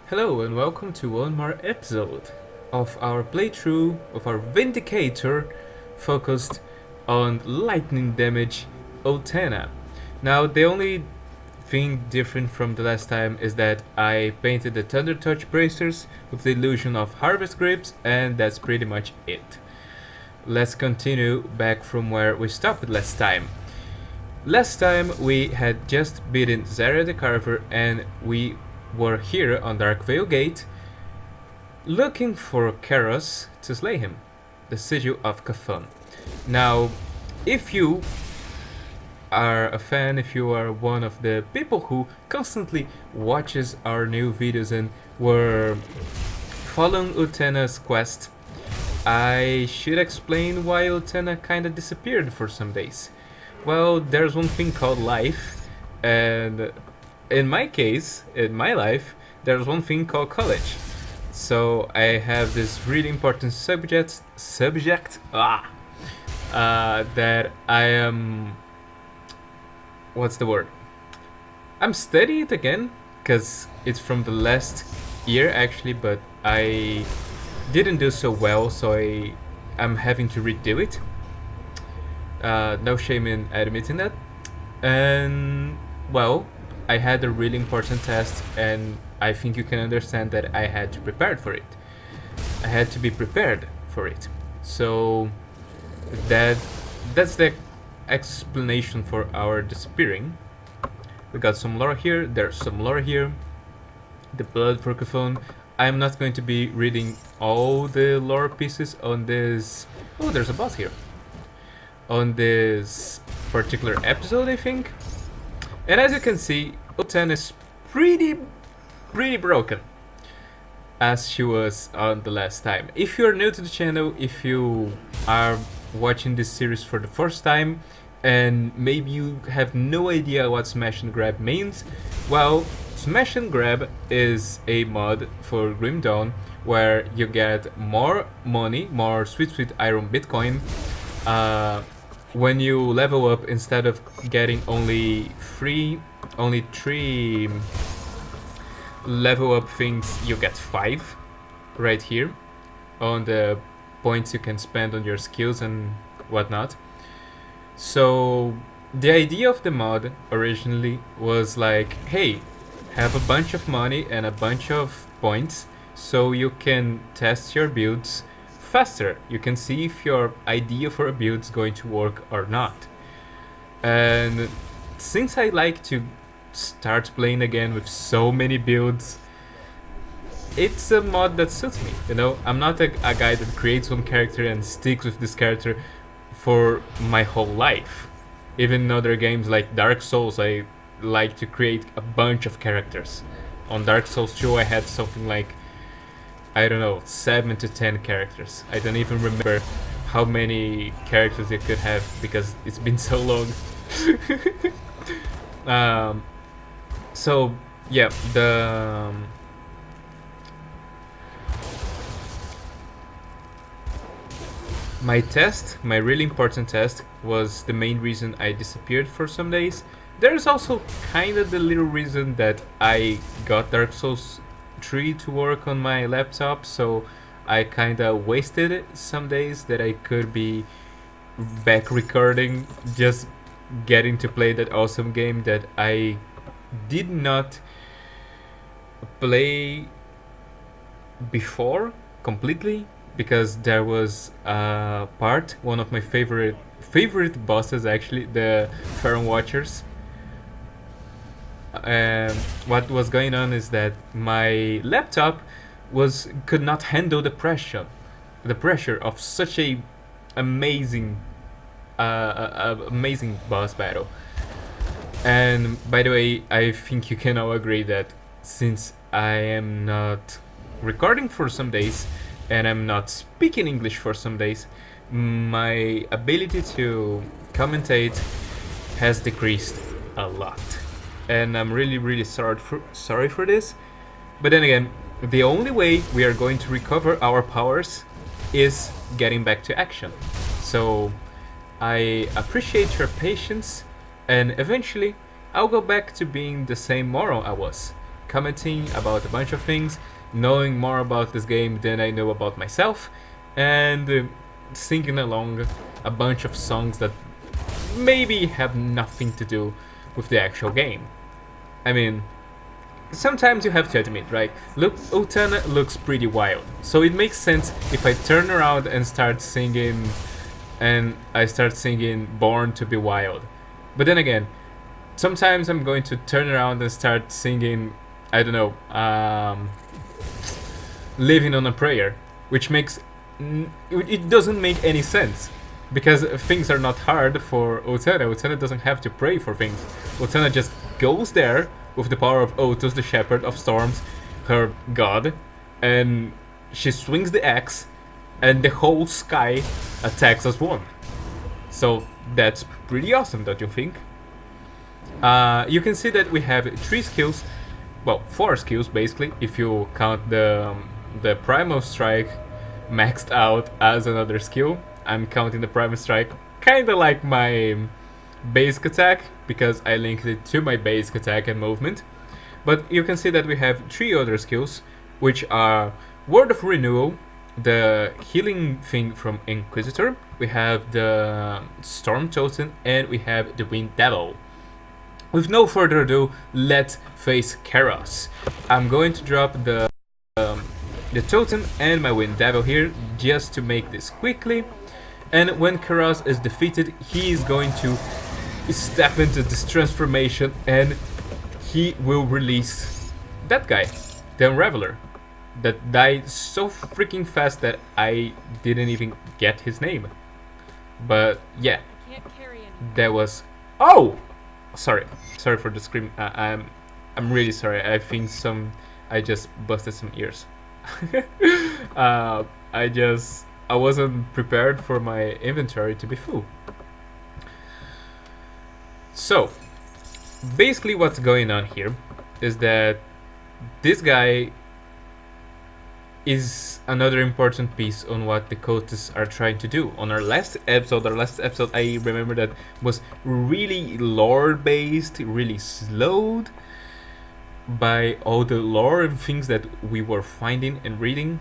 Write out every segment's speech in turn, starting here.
Hello and welcome to one more episode of our playthrough of our Vindicator focused on lightning damage Ultana. Now the only thing different from the last time is that I painted the Thunder Touch bracers with the illusion of harvest grips, and that's pretty much it. Let's continue back from where we stopped last time. Last time we had just beaten Zarya the Carver and we were here on Darkveil Gate looking for Karroz to slay him, the Sigil of Kafan. Now, if you are a fan, if you are one of the people who constantly watches our new videos and were following Ultana's quest, I should explain why Ultana kinda disappeared for some days. Well, there's one thing called life, and in my case, in my life, there's one thing called college. So I have this really important subject that I am, what's the word? I'm studying it again, because it's from the last year actually, but I didn't do so well, so I'm having to redo it. No shame in admitting that. And, well, I had a really important test, and I think you can understand that I had to prepare for it. I had to be prepared for it. So that's the explanation for our disappearing. We got some lore here, there's some lore here. The blood for Kafan. I'm not going to be reading all the lore pieces on this. Oh, there's a boss here. On this particular episode, I think. And as you can see, Ultana is pretty broken, as she was on the last time. If you're new to the channel, if you are watching this series for the first time, and maybe you have no idea what Smash and Grab means, well, Smash and Grab is a mod for Grim Dawn where you get more money, more sweet iron Bitcoin, when you level up. Instead of getting only three level up things, you get 5 right here on the points you can spend on your skills and whatnot. So the idea of the mod originally was like, hey, have a bunch of money and a bunch of points so you can test your builds faster. You can see if your idea for a build is going to work or not. And since I like to start playing again with so many builds, it's a mod that suits me, you know? I'm not a guy that creates one character and sticks with this character for my whole life. Even in other games like Dark Souls, I like to create a bunch of characters. On Dark Souls 2 I had something like, I don't know, 7 to 10 characters. I don't even remember how many characters you could have because it's been so long. So yeah, my really important test was the main reason I disappeared for some days. There's also kind of the little reason that I got Dark Souls 3 to work on my laptop, so I kinda wasted some days that I could be back recording, just getting to play that awesome game that I did not play before completely, because there was a part, one of my favorite bosses actually, the Pharaoh Watchers. What was going on is that my laptop could not handle the pressure of such a amazing boss battle. And by the way, I think you can all agree that since I am not recording for some days and I'm not speaking English for some days, my ability to commentate has decreased a lot. And I'm really sorry for this. But then again, the only way we are going to recover our powers is getting back to action. So I appreciate your patience, and eventually I'll go back to being the same moron I was. commenting about a bunch of things, knowing more about this game than I know about myself, and singing along a bunch of songs that maybe have nothing to do with the actual game. I mean, sometimes you have to admit, right? Look, Ultana looks pretty wild, so it makes sense if I turn around and start singing Born to be Wild. But then again, sometimes I'm going to turn around and start singing, I don't know, Living on a Prayer, which makes it doesn't make any sense, because things are not hard for Ultana. Ultana doesn't have to pray for things. Ultana just goes there with the power of Otus, the Shepherd of Storms, her god, and she swings the axe, and the whole sky attacks as one. So that's pretty awesome, don't you think? You can see that we have 3 skills, well, 4 skills basically, if you count the Primal Strike maxed out as another skill. I'm counting the Primal Strike kinda like my basic attack, because I linked it to my basic attack and movement. But you can see that we have 3 other skills, which are Word of Renewal, the healing thing from Inquisitor, we have the Storm Totem, and we have the Wind Devil. With no further ado, let's face Karroz. I'm going to drop the Totem and my Wind Devil here, just to make this quickly. And when Karroz is defeated, he is going to step into this transformation, and he will release that guy, the Unraveler, that died so freaking fast that I didn't even get his name. But yeah, that was... Oh! Sorry for the scream. I'm really sorry. I think I just busted some ears. I wasn't prepared for my inventory to be full. So, basically what's going on here is that this guy is another important piece on what the cultists are trying to do. On our last episode, I remember that was really lore based, really slowed by all the lore and things that we were finding and reading.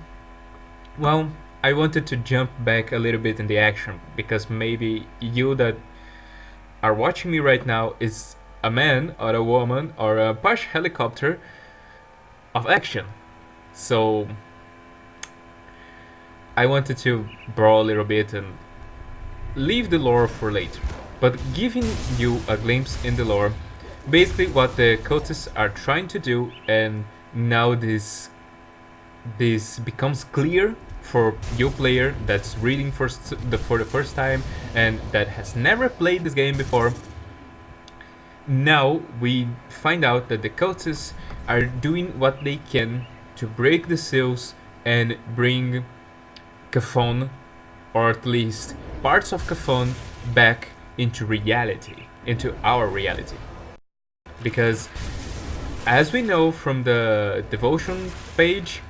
Well, I wanted to jump back a little bit in the action, because maybe you that are watching me right now is a man or a woman or a Posh helicopter of action. So I wanted to brawl a little bit and leave the lore for later, but giving you a glimpse in the lore, basically what the cultists are trying to do, and now this becomes clear for you player that's reading for the first time and that has never played this game before. Now we find out that the cultists are doing what they can to break the seals and bring Kafon, or at least parts of Kafon, back into reality, into our reality. Because as we know from the devotion page,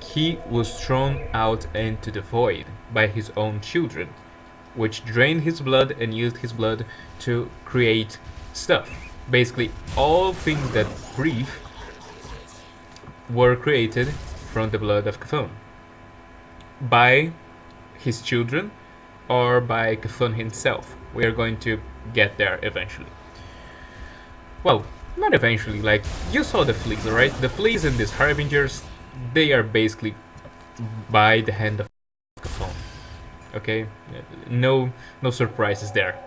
he was thrown out into the void by his own children, which drained his blood and used his blood to create stuff. Basically, all things that breathe were created from the blood of Kafon by his children or by Kafon himself. We are going to get there eventually. Well, not eventually, like, you saw the fleas, right? The fleas and these harbingers, they are basically by the hand of Kafon. Okay? No surprises there.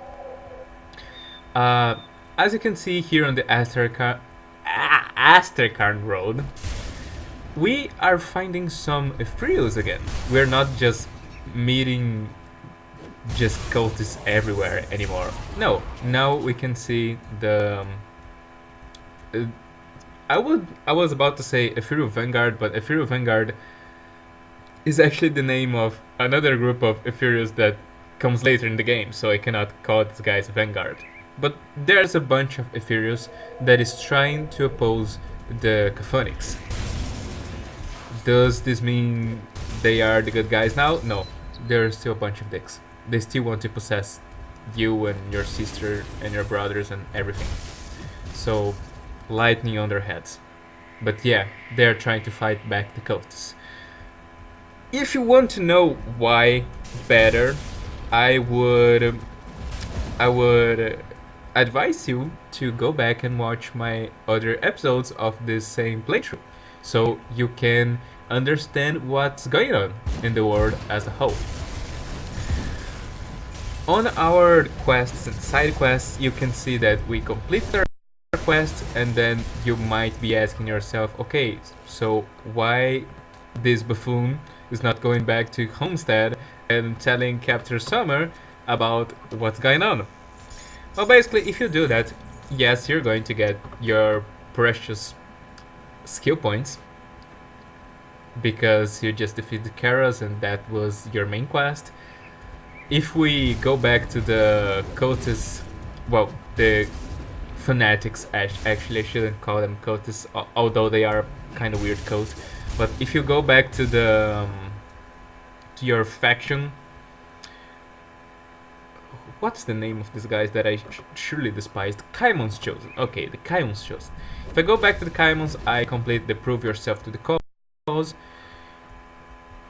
As you can see here on the Asterkarn road, we are finding some Ethereals again. We're not just meeting just cultists everywhere anymore. No, now we can see the... I was about to say Ethereal Vanguard, but Ethereal Vanguard is actually the name of another group of Ethereals that comes later in the game, so I cannot call these guys Vanguard. But there's a bunch of Ethereals that is trying to oppose the Caphonics. Does this mean they are the good guys now? No, there are still a bunch of dicks. They still want to possess you and your sister and your brothers and everything. So, lightning on their heads. But yeah, they're trying to fight back the cultists. If you want to know why better, I would advise you to go back and watch my other episodes of this same playthrough, so you can understand what's going on in the world as a whole. On our quests and side quests, you can see that we complete our quest, and then you might be asking yourself, okay, so why this buffoon is not going back to Homestead and telling Captain Summer about what's going on? Well, basically, if you do that, yes, you're going to get your precious skill points, because you just defeated Karroz and that was your main quest. If we go back to the cultists, well, the fanatics, actually I shouldn't call them cultists, although they are kind of weird cult. But if you go back to the to your faction, what's the name of these guys that I surely despised? Kaimon's Chosen. Okay, the Kaimon's Chosen. If I go back to the Kaimons, I complete the prove yourself to the cause.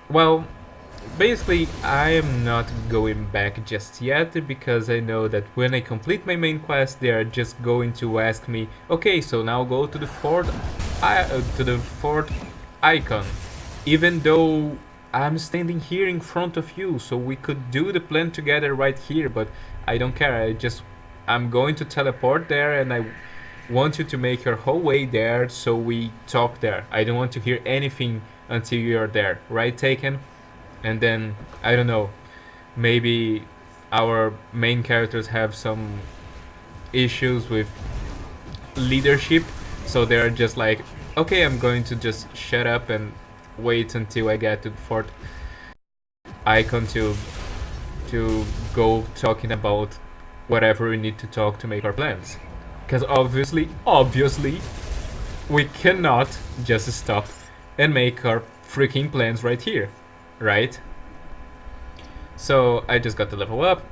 Well, basically, I am not going back just yet, because I know that when I complete my main quest, they are just going to ask me, okay, so now go to the Fort Ikon, even though I'm standing here in front of you, so we could do the plan together right here. But I don't care. I'm going to teleport there, and I want you to make your whole way there, so we talk there. I don't want to hear anything until you're there, right, Taken? And then, I don't know, maybe our main characters have some issues with leadership, so they're just like, okay, I'm going to just shut up and wait until I get to Fort Ikon to go talking about whatever we need to talk to make our plans. Because obviously, we cannot just stop and make our freaking plans right here, right? So I just got to level up.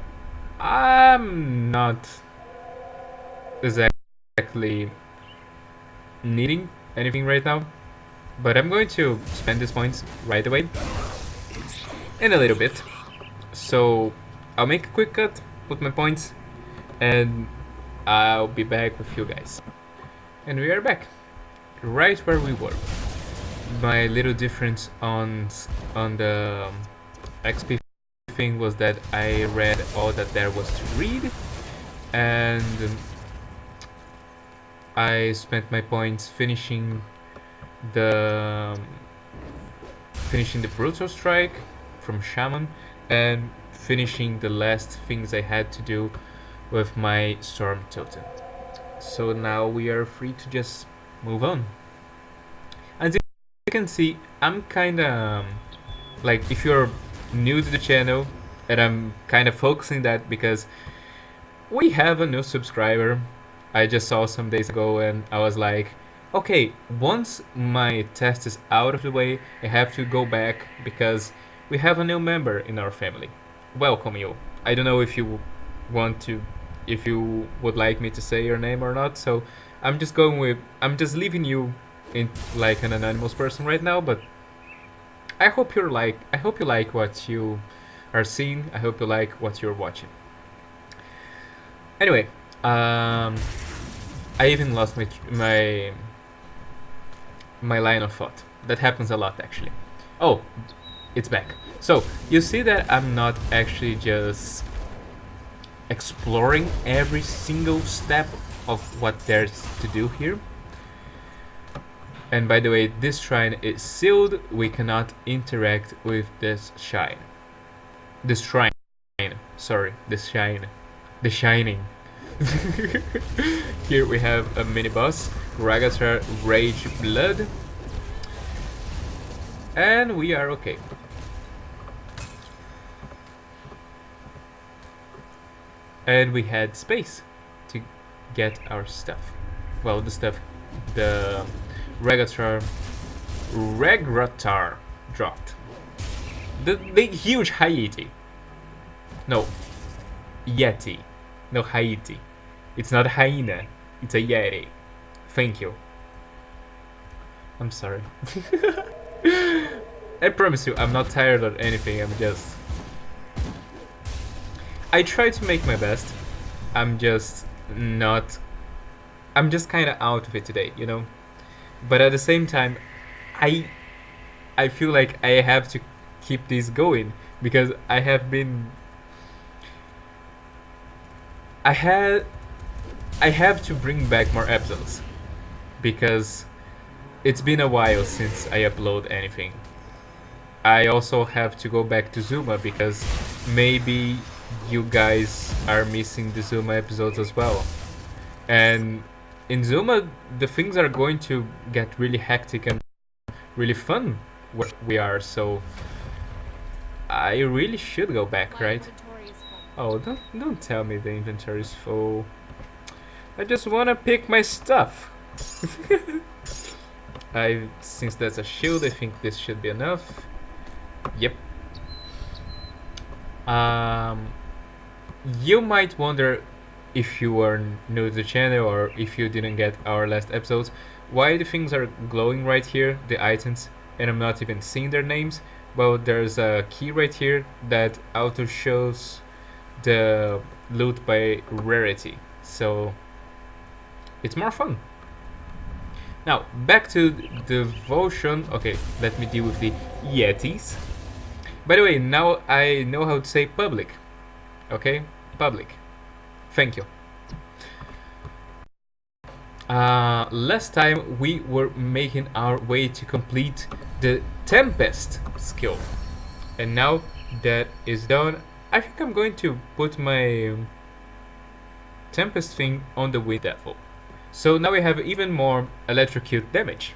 I'm not exactly needing anything right now, but I'm going to spend these points right away in a little bit. So I'll make a quick cut, put my points, and I'll be back with you guys. And we are back, right where we were. My little difference on the XP thing was that I read all that there was to read, and I spent my points finishing the brutal strike from Shaman, and finishing the last things I had to do with my storm totem. So now we are free to just move on. As you can see, I'm kinda like, if you're new to the channel, and I'm kind of focusing that because we have a new subscriber I just saw some days ago, and I was like, okay, once my test is out of the way, I have to go back because we have a new member in our family. Welcome you. I don't know if you would like me to say your name or not, so I'm just leaving you in like an anonymous person right now, but I hope you like what you are seeing. I hope you like what you're watching. Anyway, I even lost my line of thought. That happens a lot, actually. Oh, it's back. So you see that I'm not actually just exploring every single step of what there's to do here. And by the way, this shrine is sealed. We cannot interact with this shrine. The Shining. Here we have a mini boss, Ragatar Rage Blood, and we are okay. And we had space to get our stuff. Well, the Ragatar dropped. The huge Haiti. No, Yeti. No, Haiti. It's not a hyena, it's a Yeti. Thank you. I'm sorry. I promise you, I'm not tired or anything. I try to make my best. I'm just not. I'm just kind of out of it today, you know. But at the same time, I I feel like I have to keep this going because I had I have to bring back more episodes because it's been a while since I upload anything. I also have to go back to Zuma because maybe you guys are missing the Zuma episodes as well. And in Zuma, the things are going to get really hectic and really fun where we are, so I really should go back, right? Oh, don't tell me the inventory is full. I just wanna pick my stuff. Since that's a shield, I think this should be enough. Yep. You might wonder, if you are new to the channel or if you didn't get our last episodes, why the things are glowing right here, the items, and I'm not even seeing their names. Well, there's a key right here that auto shows the loot by rarity, so it's more fun. Now, back to devotion. Okay, let me deal with the Yetis. By the way, now I know how to say public. Okay? Public. Thank you. Last time we were making our way to complete the Tempest skill. And now that is done, I think I'm going to put my Tempest thing on the Wind Devil. So now we have even more electrocute damage.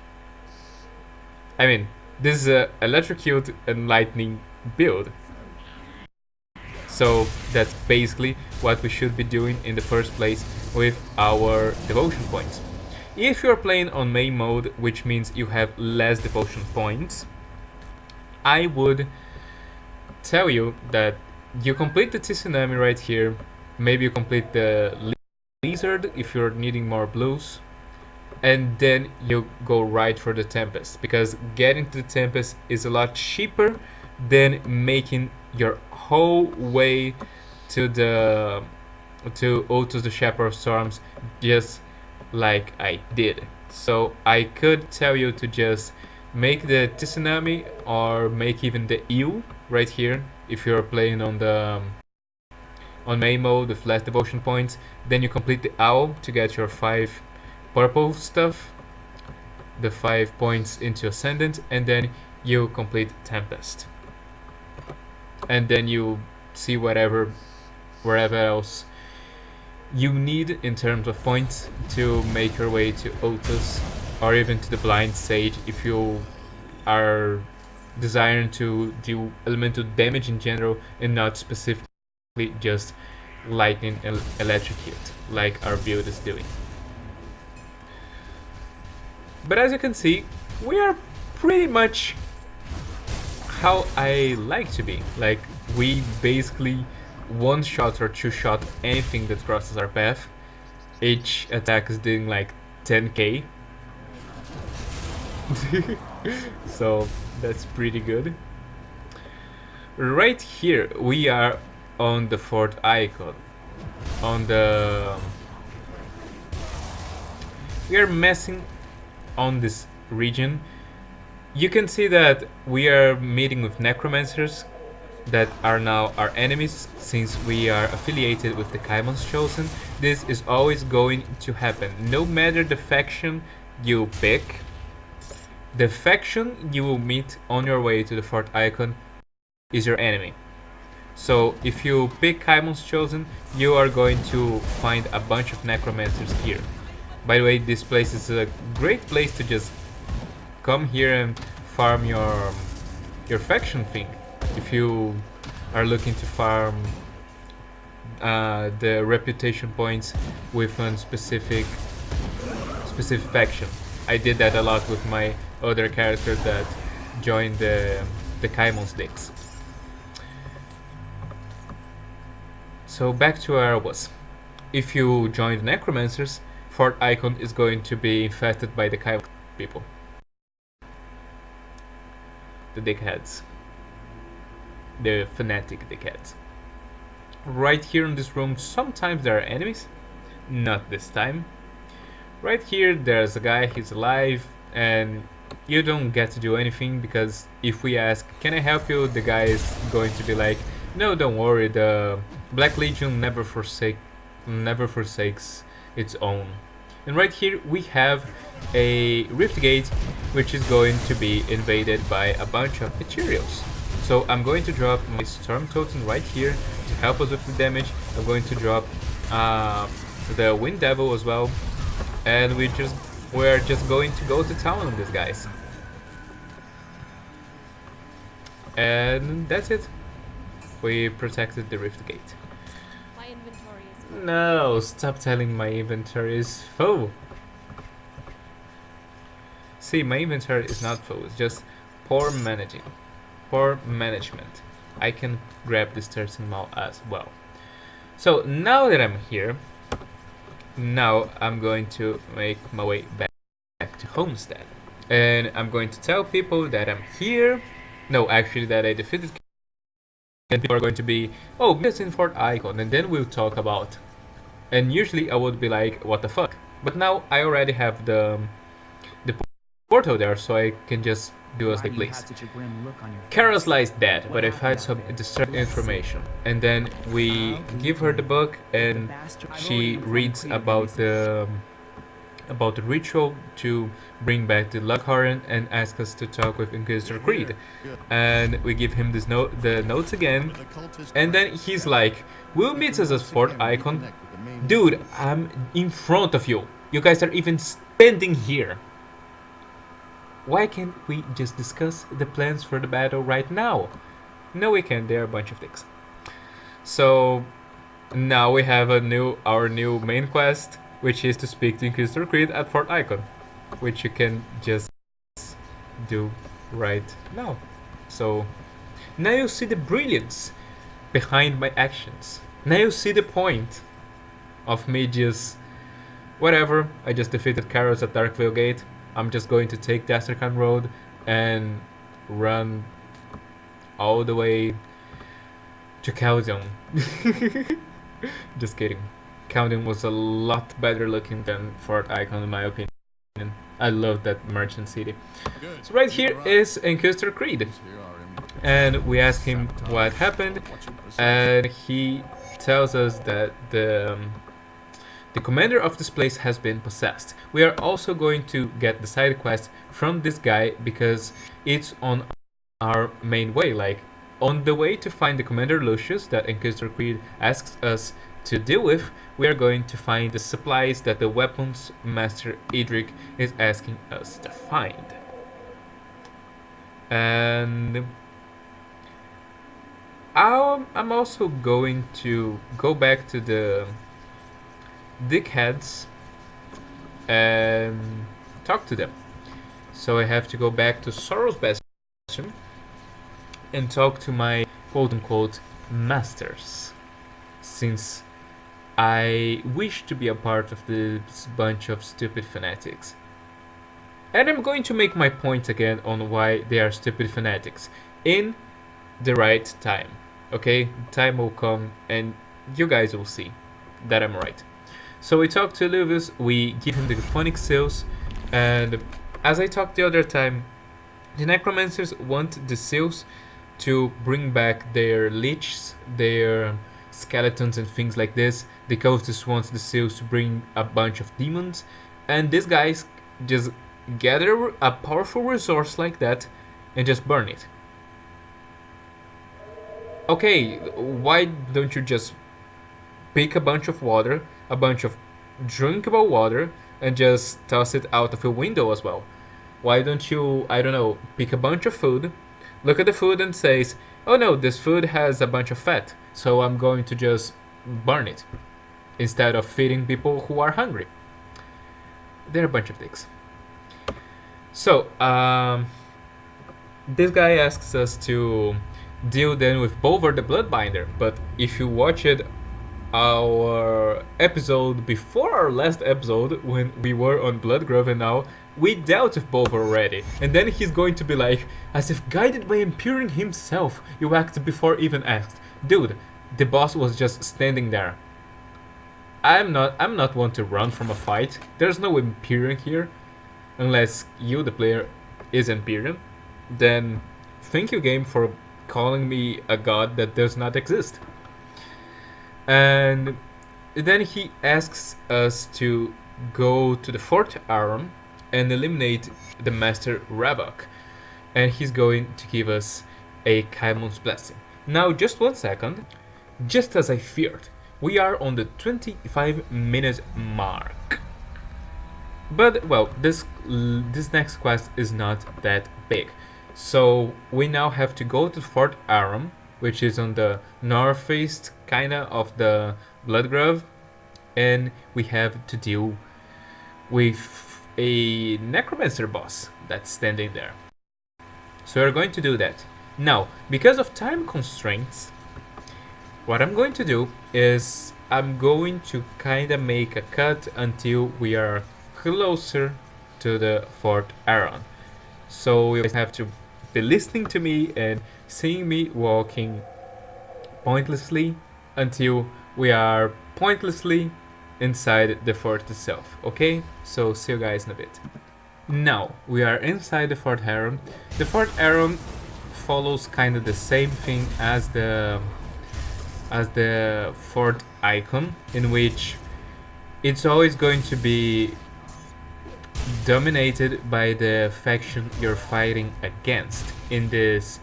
I mean, this is a electrocute and lightning build. So that's basically what we should be doing in the first place with our devotion points. If you're playing on main mode, which means you have less devotion points, I would tell you that you complete the tsunami right here. Maybe you complete the lizard if you're needing more blues, and then you go right for the Tempest, because getting to the Tempest is a lot cheaper than making your whole way to Otus the Shepherd of Storms, just like I did. So I could tell you to just make the tsunami or make even the eel right here if you're playing on the on main mode with less devotion points. Then you complete the owl to get your 5 purple stuff, the 5 points into Ascendant, and then you complete Tempest. And then you see wherever else you need in terms of points to make your way to Otus, or even to the Blind Sage if you are desiring to do elemental damage in general and not specifically just lightning and electrocute like our build is doing. But as you can see, we are pretty much how I like to be. Like, we basically one-shot or two-shot anything that crosses our path. Each attack is doing like 10k. So that's pretty good. Right here we are on the Fort Ikon. We are messing on this region. You can see that we are meeting with necromancers that are now our enemies, since we are affiliated with the Kaimon's Chosen. This is always going to happen, no matter the faction you pick. The faction you will meet on your way to the Fort Ikon is your enemy. So if you pick Kaimon's Chosen, you are going to find a bunch of necromancers here. By the way, this place is a great place to just come here and farm your faction thing. If you are looking to farm the reputation points with a specific faction. I did that a lot with my other character that joined the Kaimon's decks. So back to where I was. If you join the necromancers, Fort Ikon is going to be infested by the Kaimon people. the dickheads. The fanatic dickheads. Right here in this room, sometimes there are enemies. Not this time. Right here, there's a guy, he's alive, and you don't get to do anything because if we ask, can I help you? The guy is going to be like, no, don't worry, the Black Legion never forsakes its own. And right here we have a Rift Gate which is going to be invaded by a bunch of materials. So I'm going to drop my Storm Totem right here to help us with the damage. I'm going to drop the Wind Devil as well, and we're just going to go to town on these guys. And that's it. We protected the Rift Gate. My inventory is full. No, stop telling my inventory is full. See, my inventory is not full, it's just poor management. I can grab this 13 mile as well. So now that I'm here, now I'm going to make my way back to Homestead. And I'm going to tell people that I'm here. No, actually that I defeated, and people are going to be, oh, it's in Fort Ikon, and then we'll talk about. And usually I would be like, what the fuck? But now I already have the portal there, so I can just do as they please. Karroz lies dead, but I find some disturbing information. And then we give her the book, and she reads about the ritual to bring back the Lughorn and ask us to talk with Inquisitor Creed. And we give him the notes again, and then he's like, we'll meet us at Fort Ikon. Dude, I'm in front of you. You guys are even standing here. Why can't we just discuss the plans for the battle right now? No, we can't. They're a bunch of dicks. So now we have our new main quest, which is to speak to Inquisitor Creed at Fort Ikon, which you can just do right now. So now you see the brilliance behind my actions. Now you see the point of me just whatever. I just defeated Karroz at Darkveil Gate. I'm just going to take the Asterkarn road and run all the way to Chaldeon. Just kidding. Chaldeon was a lot better looking than Fort Ikon in my opinion. I love that merchant city. So right here is Inquisitor Creed, and we ask him what happened, and he tells us that the commander of this place has been possessed. We are also going to get the side quest from this guy because it's on our main way, like on the way to find the Commander Lucius that Inquisitor Creed asks us to deal with. We are going to find the supplies that the Weapons Master Edric is asking us to find. And I'm also going to go back to the dickheads and talk to them. So I have to go back to Sorrow's Bastion and talk to my quote-unquote masters, since I wish to be a part of this bunch of stupid fanatics. And I'm going to make my point again on why they are stupid fanatics in the right time. Okay, time will come and you guys will see that I'm right. So we talk to Luvius, we give him the phonic seals, and as I talked the other time, the necromancers want the seals to bring back their leeches, their skeletons and things like this. The cultists want the seals to bring a bunch of demons, and these guys just gather a powerful resource like that and just burn it. Okay, why don't you just pick a bunch of water, a bunch of drinkable water, and just toss it out of a window as well? Why don't you, I don't know, pick a bunch of food, look at the food and says, oh no, this food has a bunch of fat, so I'm going to just burn it, instead of feeding people who are hungry. They're a bunch of dicks. So, this guy asks us to deal then with Bolvar the Bloodbinder, but if you watched our episode before our last episode, when we were on Bloodgrove, and now we dealt with both already. And then he's going to be like, as if guided by Empyrean himself, you acted before even asked. Dude, the boss was just standing there. I'm not one to run from a fight. There's no Empyrean here. Unless you, the player, is Empyrean. Then thank you, game, for calling me a god that does not exist. And then he asks us to go to the Fort Ikon and eliminate the Master Ravok. And he's going to give us a Kaimon's Blessing. Now, just 1 second. Just as I feared, we are on the 25-minute mark. But, well, this next quest is not that big. So, we now have to go to Fort Ikon, which is on the northeast, kinda, of the Bloodgrove. And we have to deal with a Necromancer boss that's standing there. So we're going to do that. Now, because of time constraints, what I'm going to do is I'm going to kinda make a cut until we are closer to the Fort Ikon. So you have to be listening to me and seeing me walking pointlessly until we are pointlessly inside the fort itself. Okay? So see you guys in a bit. Now we are inside the Fort Ikon. The Fort Ikon follows kind of the same thing as the Fort Ikon, in which it's always going to be dominated by the faction you're fighting against in this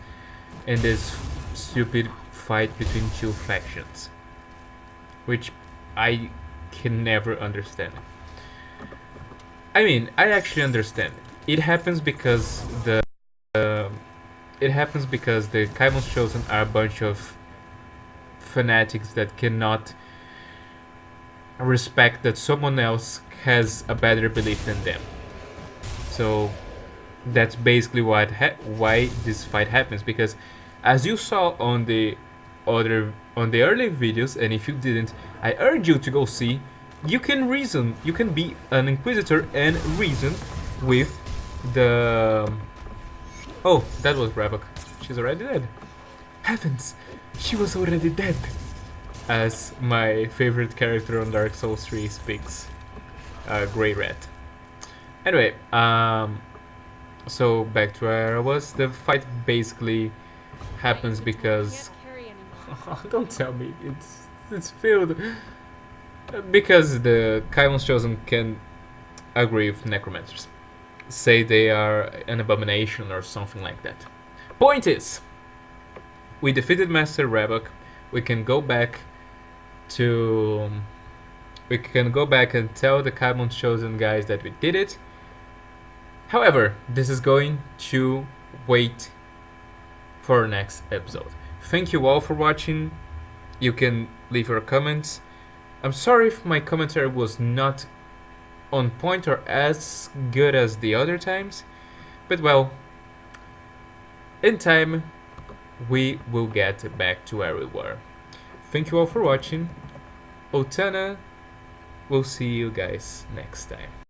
stupid fight between two factions, which I can never understand. I mean, I actually understand. It happens because the Kaimon's Chosen are a bunch of fanatics that cannot respect that someone else has a better belief than them. So that's basically why this fight happens. Because as you saw on the early videos, and if you didn't, I urge you to go see. You can reason. You can be an inquisitor and reason with the. Oh, that was Ravok. She's already dead. Heavens, she was already dead. As my favorite character on Dark Souls 3 speaks, Grey Rat. Anyway, so back to where I was. The fight basically happens because. Don't tell me it's filled. Because the Kaimon's Chosen can agree with Necromancers. Say they are an abomination or something like that. Point is, we defeated Master Ravok. We can go back and tell the Kaimon's Chosen guys that we did it. However, this is going to wait for our next episode. Thank you all for watching. You can leave your comments. I'm sorry if my commentary was not on point or as good as the other times, but well, in time we will get back to where we were. Thank you all for watching. Ultana, we'll see you guys next time.